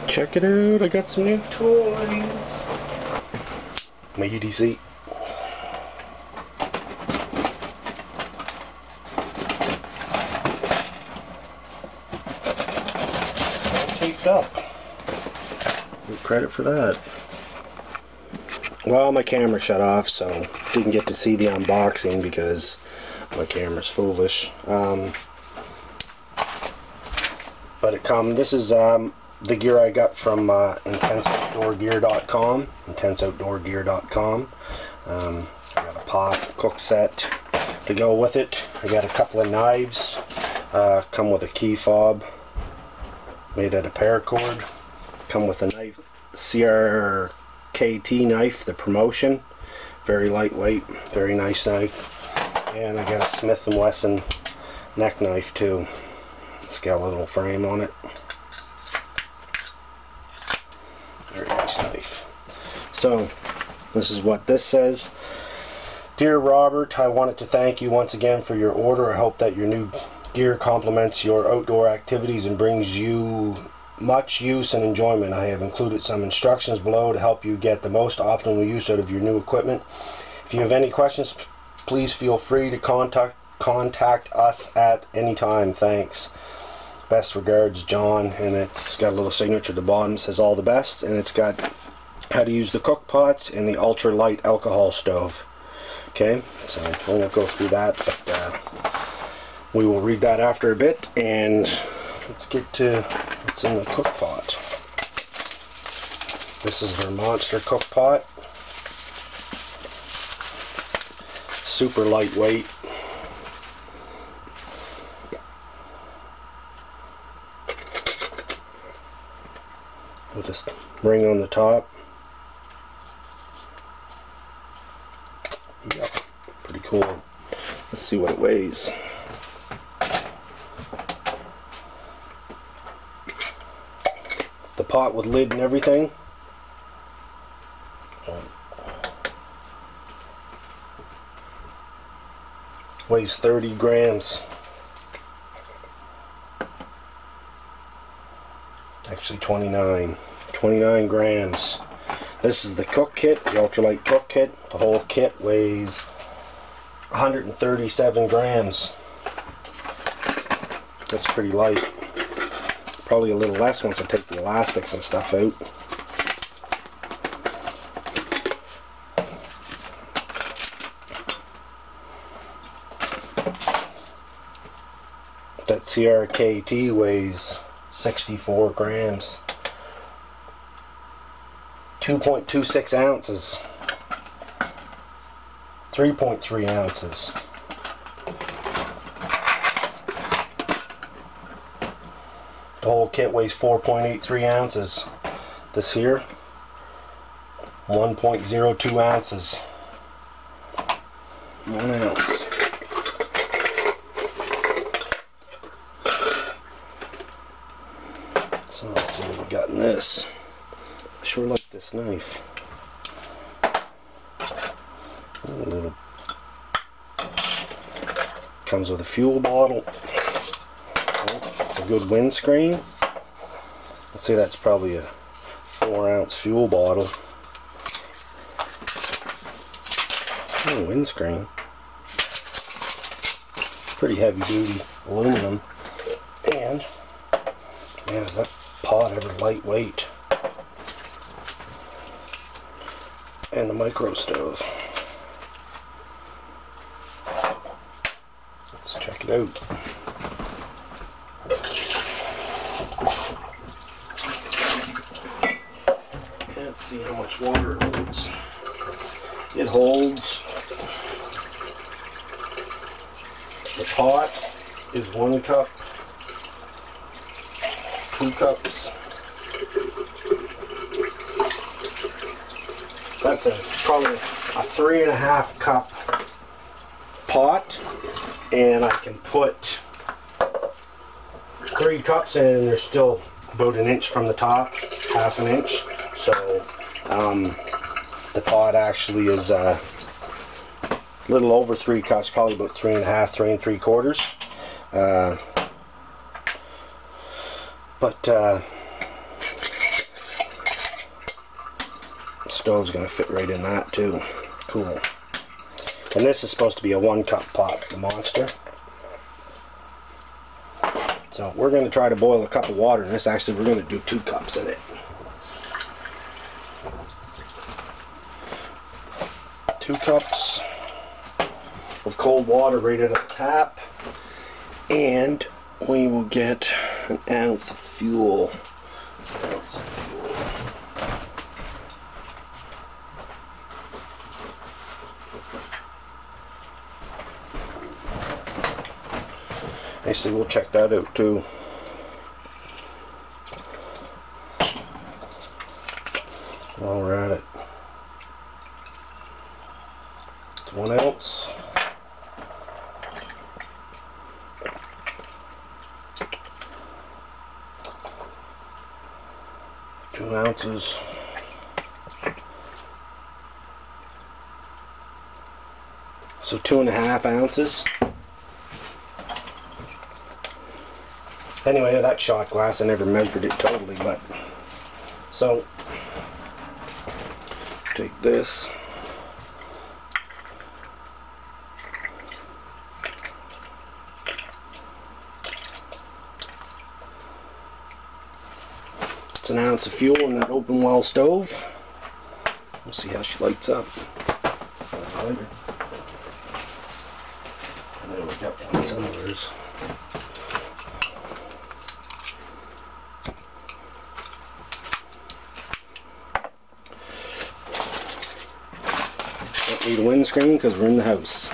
Check it out, I got some new toys. My EDC. All taped up. Good credit for that. Well, my camera shut off, so didn't get to see the unboxing because my camera's foolish. But this is the gear I got from intenseoutdoorgear.com. intenseoutdoorgear.com. I got a pot, cook set to go with it. I got a couple of knives. Come with a key fob made out of paracord. Come with a knife, CRKT knife, the Promotion. Very lightweight, very nice knife. And I got a Smith & Wesson neck knife too. It's got a little frame on it. Very nice knife. So this is what this says. Dear Robert, I wanted to thank you once again for your order. I hope that your new gear complements your outdoor activities and brings you much use and enjoyment. I have included some instructions below to help you get the most optimal use out of your new equipment. If you have any questions, please feel free to contact us at any time. Thanks. Best regards, John. And it's got a little signature at the bottom. It says all the best, and it's got how to use the cook pots and the ultra light alcohol stove. Okay, so I won't go through that, but we will read that after a bit, and let's get to what's in the cook pot. This is their monster cook pot. Super lightweight. With this ring on the top. Yep, pretty cool. Let's see what it weighs. The pot with lid and everything. Weighs 30 grams. Actually 29 grams. This is the cook kit, the ultralight cook kit. The whole kit weighs 137 grams. That's pretty light. Probably a little less once I take the elastics and stuff out. That CRKT weighs 64 grams. 2.26 ounces. 3.3 ounces. The whole kit weighs 4.83 ounces. This here, 1.02 ounces. 1 ounce. So let's see what we got in this. I sure like this knife. A little. Comes with a fuel bottle. A good windscreen. I'd say that's probably a 4-ounce fuel bottle. Oh, windscreen. Pretty heavy duty aluminum. And man, is that pot ever lightweight. And the micro stove. Let's check it out. Let's see how much water it holds. It holds, the pot is 1 cup, 2 cups. That's probably a 3.5 cup pot, and I can put 3 cups in, and they're still about 1 inch from the top, half an inch. So the pot actually is a little over 3 cups, probably about 3.5, 3 3/4. But stove's going to fit right in that too. Cool. And this is supposed to be a 1-cup pot, the monster. So we're going to try to boil a cup of water in this. Actually, we're going to do 2 cups in it. 2 cups of cold water right out of the tap. And we will get an ounce of fuel. Actually, we'll check that out too. While we're at it. It's 1 ounce. Two ounces. So 2.5 ounces. Anyway, that shot glass, I never measured it totally, but so take this. It's 1 ounce of fuel in that open well stove. We'll see how she lights up. There we go. Some of hers. Don't need a windscreen because we're in the house.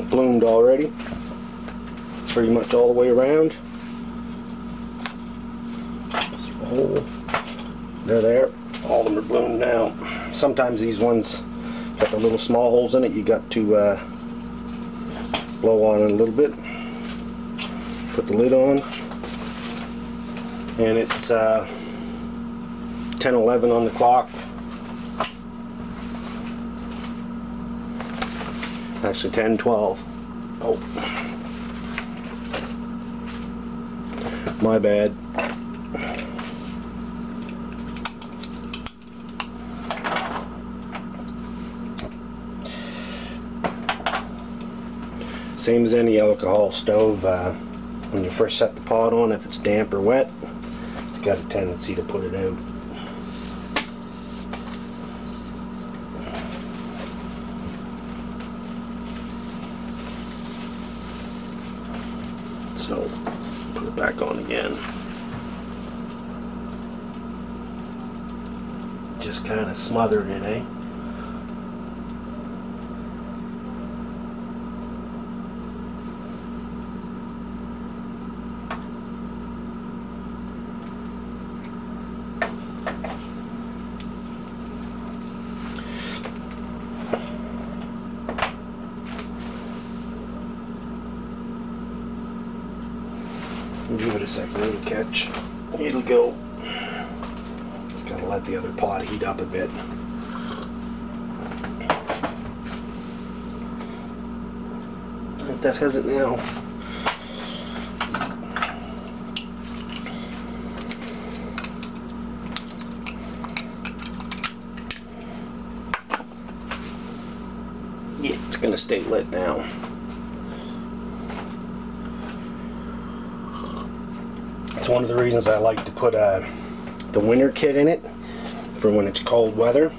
Bloomed already, pretty much all the way around. See the hole. They're there. All of them are bloomed now. Sometimes these ones got the little small holes in it. You got to blow on it a little bit. Put the lid on, and it's 10:11 on the clock. Actually 10:12. Oh, my bad. Same as any alcohol stove, when you first set the pot on, if it's damp or wet, it's got a tendency to put it out. So, put it back on again. Just kind of smothered it, eh? Give it a second, it'll catch. It'll go. Just gotta let the other pot heat up a bit. I think that has it now. Yeah, it's gonna stay lit now. It's one of the reasons I like to put the winter kit in it for when it's cold weather.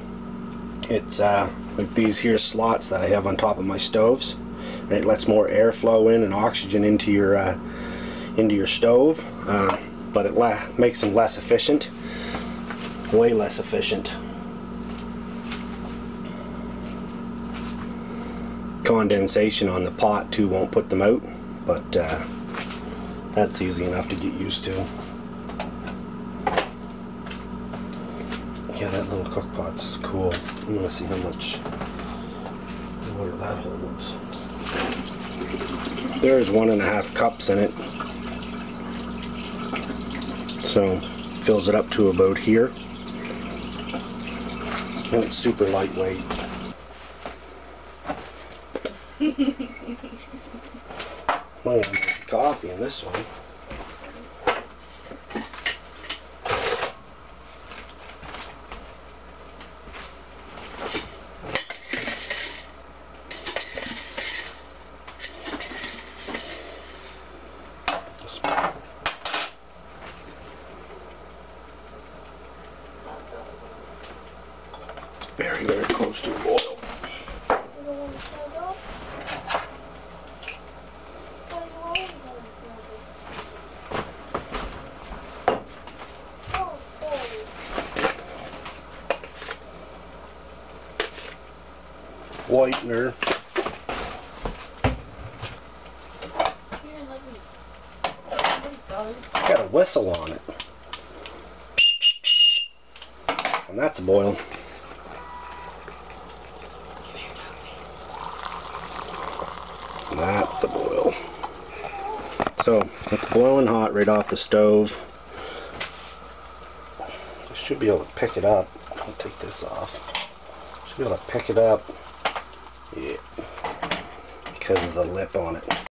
It's like these here slots that I have on top of my stoves, and it lets more airflow in and oxygen into your stove, but it makes them less efficient, way less efficient. Condensation on the pot too won't put them out, but that's easy enough to get used to. Yeah, that little cook pot's cool. I'm gonna see how much water that holds. There's 1.5 cups in it. So fills it up to about here. And it's super lightweight. Oh, coffee in this one. Very, very close to a boil. Whitener. It's got a whistle on it. And that's a boil. That's a boil. So it's boiling hot right off the stove. I should be able to pick it up. I'll take this off. Should be able to pick it up. Yeah. Because of the lip on it.